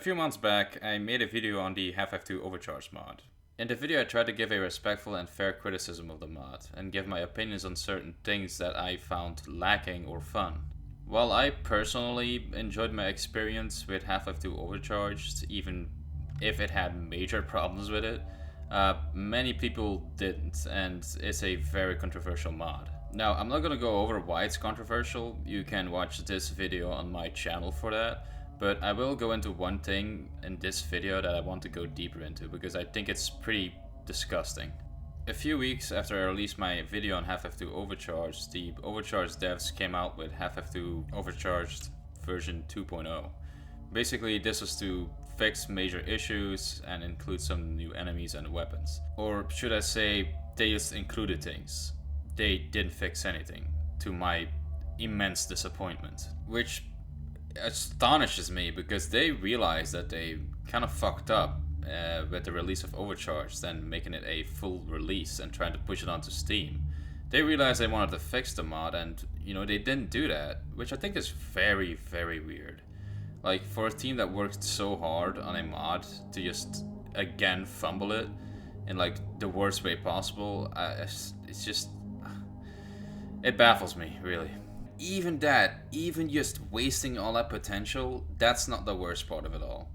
few months back, I made a video on the Half-Life 2 Overcharged mod. In the video I tried to give a respectful and fair criticism of the mod, and give my opinions on certain things that I found lacking or fun. While I personally enjoyed my experience with Half-Life 2 Overcharged, even if it had major problems with it, many people didn't, and it's a very controversial mod. Now, I'm not gonna go over why it's controversial, you can watch this video on my channel for that, but I will go into one thing in this video that I want to go deeper into because I think it's pretty disgusting. A few weeks after I released my video on Half-Life 2 Overcharged, the Overcharged devs came out with Half-Life 2 Overcharged version 2.0. Basically, this was to fix major issues and include some new enemies and weapons. Or should I say, they just included things. They didn't fix anything, to my immense disappointment. Which astonishes me because they realized that they kind of fucked up with the release of Overcharged and making it a full release and trying to push it onto Steam. They realized they wanted to fix the mod and, they didn't do that, which I think is very, very weird. Like, for a team that worked so hard on a mod to just, again, fumble it in, like, the worst way possible, it's just... It baffles me, really. Even just wasting all that potential, that's not the worst part of it all.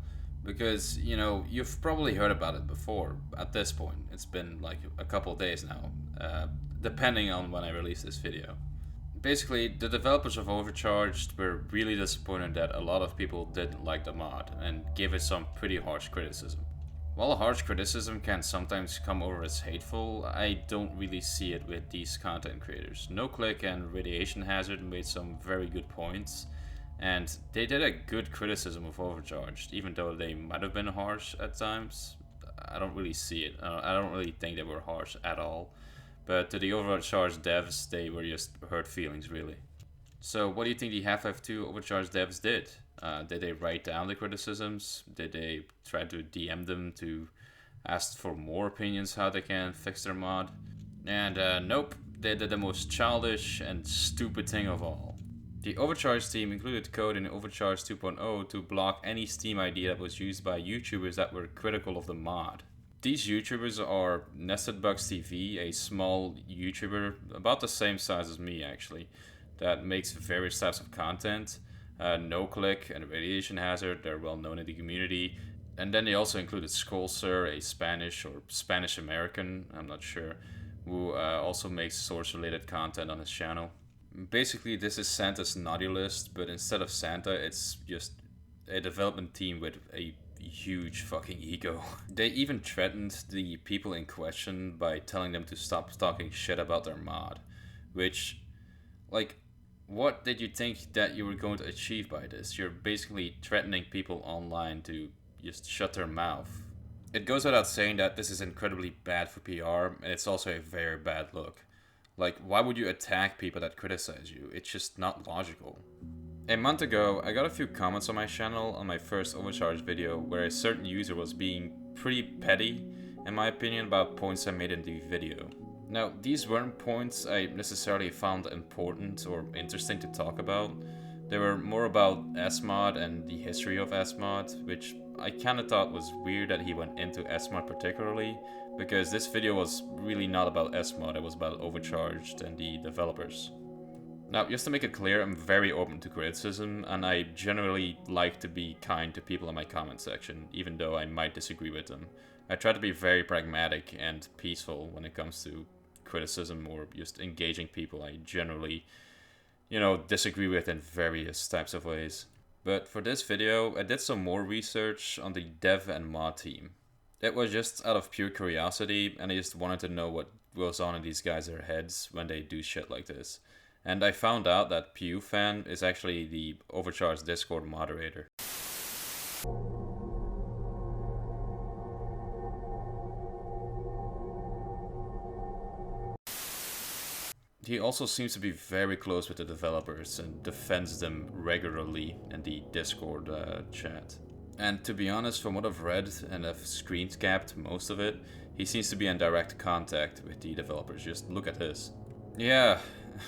Because, you've probably heard about it before at this point. It's been like a couple days now, depending on when I release this video. Basically, the developers of Overcharged were really disappointed that a lot of people didn't like the mod and gave it some pretty harsh criticism. While harsh criticism can sometimes come over as hateful, I don't really see it with these content creators. NoClick and Radiation Hazard made some very good points, and they did a good criticism of Overcharged, even though they might have been harsh at times. I don't really see it. I don't really think they were harsh at all. But to the Overcharged devs, they were just hurt feelings, really. So what do you think the Half-Life 2 Overcharged devs did? Did they write down the criticisms? Did they try to DM them to ask for more opinions how they can fix their mod? And nope, they did the most childish and stupid thing of all. The Overcharged team included code in Overcharged 2.0 to block any Steam ID that was used by YouTubers that were critical of the mod. These YouTubers are NestedBugsTV, a small YouTuber about the same size as me actually, that makes various types of content. NoClick and Radiation Hazard, they're well known in the community. And then they also included Skullsir, a Spanish or Spanish American, I'm not sure, who also makes source related content on his channel. Basically, this is Santa's naughty list, but instead of Santa, it's just a development team with a huge fucking ego. They even threatened the people in question by telling them to stop talking shit about their mod. Which, like, what did you think that you were going to achieve by this? You're basically threatening people online to just shut their mouth. It goes without saying that this is incredibly bad for PR, and it's also a very bad look. Like, why would you attack people that criticize you? It's just not logical. A month ago, I got a few comments on my channel on my first Overcharged video where a certain user was being pretty petty, in my opinion, about points I made in the video. Now, these weren't points I necessarily found important or interesting to talk about. They were more about SMod and the history of SMod, which I kinda thought was weird that he went into SMod particularly, because this video was really not about SMod, it was about Overcharged and the developers. Now, just to make it clear, I'm very open to criticism, and I generally like to be kind to people in my comment section, even though I might disagree with them. I try to be very pragmatic and peaceful when it comes to criticism or just engaging people I generally, disagree with in various types of ways. But for this video, I did some more research on the dev and mod team. It was just out of pure curiosity, and I just wanted to know what goes on in these guys' heads when they do shit like this. And I found out that PewFan is actually the Overcharged Discord moderator. He also seems to be very close with the developers and defends them regularly in the Discord chat. And to be honest, from what I've read, and I've screen capped most of it, he seems to be in direct contact with the developers. Just look at this. Yeah,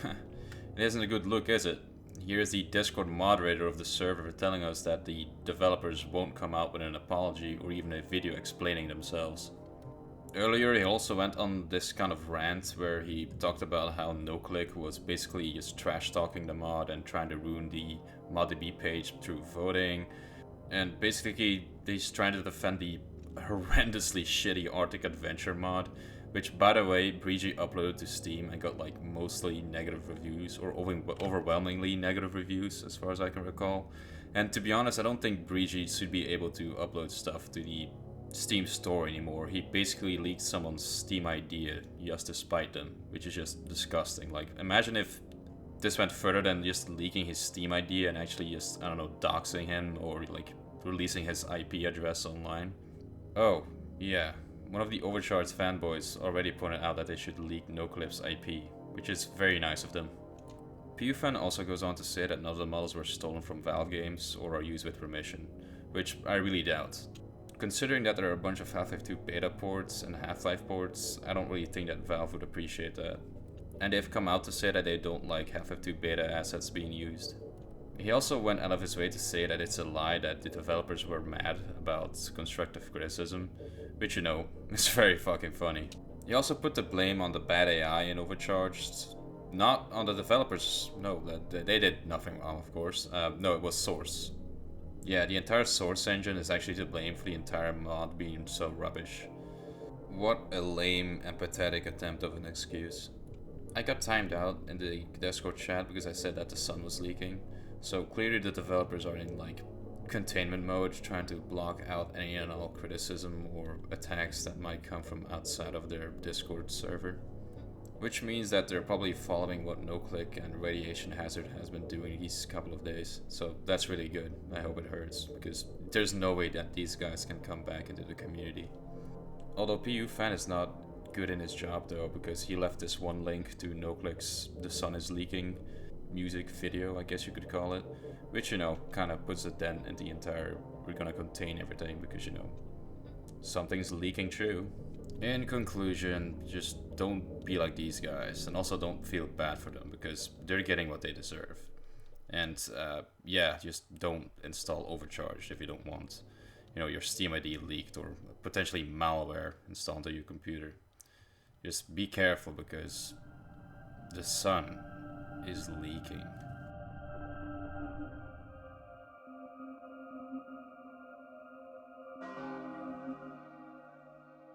it isn't a good look, is it? Here's the Discord moderator of the server telling us that the developers won't come out with an apology or even a video explaining themselves. Earlier, he also went on this kind of rant where he talked about how NoClick was basically just trash talking the mod and trying to ruin the ModDB page through voting. And basically, he's trying to defend the horrendously shitty Arctic Adventure mod, which, by the way, Breezy uploaded to Steam and got like mostly negative reviews, or overwhelmingly negative reviews, as far as I can recall. And to be honest, I don't think Breezy should be able to upload stuff to the Steam store anymore. He basically leaked someone's Steam idea just to spite them, which is just disgusting. Like, imagine if this went further than just leaking his Steam idea and actually just, I don't know, doxing him or like releasing his IP address online. Oh, yeah. One of the Overcharged fanboys already pointed out that they should leak NoClip's IP, which is very nice of them. PewFan also goes on to say that none of the models were stolen from Valve games or are used with permission, which I really doubt. Considering that there are a bunch of Half-Life 2 beta ports and Half-Life ports, I don't really think that Valve would appreciate that. And they've come out to say that they don't like Half-Life 2 beta assets being used. He also went out of his way to say that it's a lie that the developers were mad about constructive criticism, which, you know, is very fucking funny. He also put the blame on the bad AI in Overcharged. Not on the developers, no, they did nothing wrong, of course. No, it was Source. Yeah, the entire Source engine is actually to blame for the entire mod being so rubbish. What a lame and pathetic attempt of an excuse. I got timed out in the Discord chat because I said that the sun was leaking. So clearly the developers are in like containment mode, trying to block out any and all criticism or attacks that might come from outside of their Discord server. Which means that they're probably following what NoClick and Radiation Hazard has been doing these couple of days. So that's really good. I hope it hurts, because there's no way that these guys can come back into the community. Although PewFan is not good in his job though, because he left this one link to NoClick's The Sun is Leaking music video, I guess you could call it, which, you know, kind of puts a dent in the entire we're gonna contain everything, because, you know, something's leaking true. In conclusion, just don't be like these guys, and also don't feel bad for them, because they're getting what they deserve. And yeah, just don't install Overcharged if you don't want, you know, your Steam ID leaked or potentially malware installed onto your computer. Just be careful, because the sun is leaking.